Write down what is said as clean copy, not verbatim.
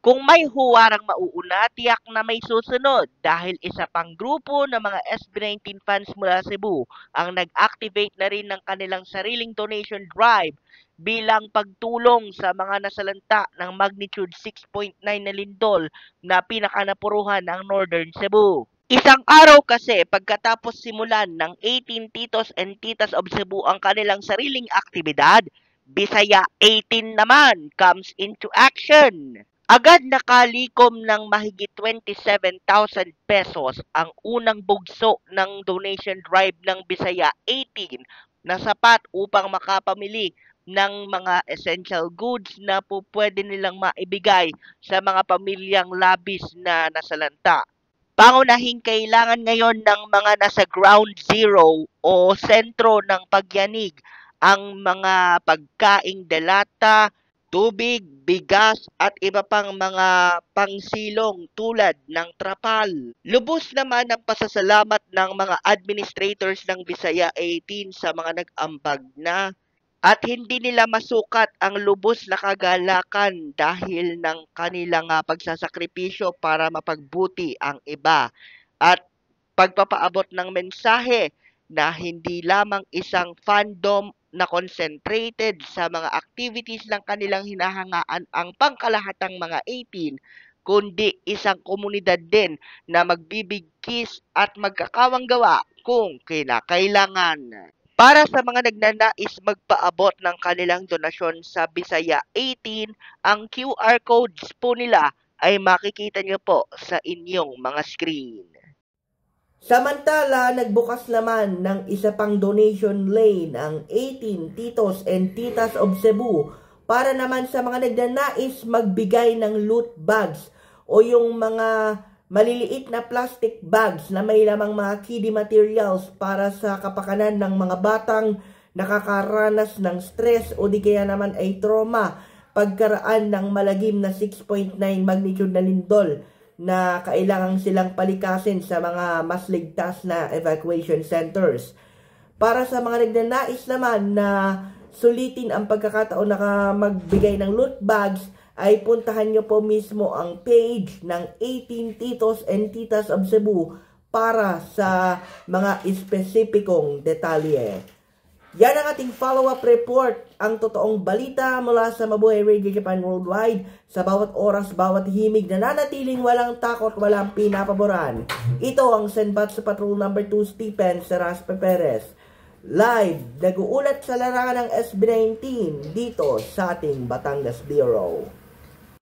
Kung may huwarang mauuna, tiyak na may susunod dahil isa pang grupo ng mga SB19 fans mula Cebu ang nag-activate na rin ng kanilang sariling donation drive bilang pagtulong sa mga nasalanta ng magnitude 6.9 na lindol na pinakanapuruhan ng Northern Cebu. Isang araw kasi pagkatapos simulan ng 18 Titos and Titas of Cebu ang kanilang sariling aktibidad, Bisaya 18 naman comes into action. Agad nakalikom ng mahigit 27,000 pesos ang unang bugso ng donation drive ng Bisaya 18 na sapat upang makapamili ng mga essential goods na po pwede nilang maibigay sa mga pamilyang labis na nasalanta. Pangunahing kailangan ngayon ng mga nasa ground zero o sentro ng pagyanig ang mga pagkaing delata, tubig, bigas at iba pang mga pangsilong tulad ng trapal. Lubos naman ang pasasalamat ng mga administrators ng Bisaya 18 sa mga nag-ambag na at hindi nila masukat ang lubos na kagalakan dahil ng kanilang pagsasakripisyo para mapagbuti ang iba at pagpapaabot ng mensahe na hindi lamang isang fandom na concentrated sa mga activities ng kanilang hinahangaan ang pangkalahatang mga 18, kundi isang komunidad din na magbibigkis at magkakawang gawa kung kinakailangan. Para sa mga nagnanais magpaabot ng kanilang donasyon sa Bisaya 18, ang QR codes po nila ay makikita nyo po sa inyong mga screen. Samantala, nagbukas naman ng isa pang donation lane ang 18 Titos and Titas of Cebu para naman sa mga nagnanais magbigay ng loot bags o yung mga maliliit na plastic bags na may lamang mga kiddie materials para sa kapakanan ng mga batang nakakaranas ng stress o di kaya naman ay trauma pagkaraan ng malagim na 6.9 magnitude na lindol na kailangan silang palikasin sa mga mas ligtas na evacuation centers. Para sa mga nagnanais naman na sulitin ang pagkakataon na magbigay ng loot bags, ay puntahan nyo po mismo ang page ng 18 Titos and Titas of Cebu para sa mga espesipikong detalye. Yan ang ating follow-up report, ang totoong balita mula sa Mabuhay Radio Japan Worldwide. Sa bawat oras, bawat himig, nananatiling walang takot, walang pinapaboran. Ito ang Senbat sa Patrol No. 2 Stephen Seraspe Perez. Live, nag-uulat sa larangan ng SB19 dito sa ating Batangas Bureau.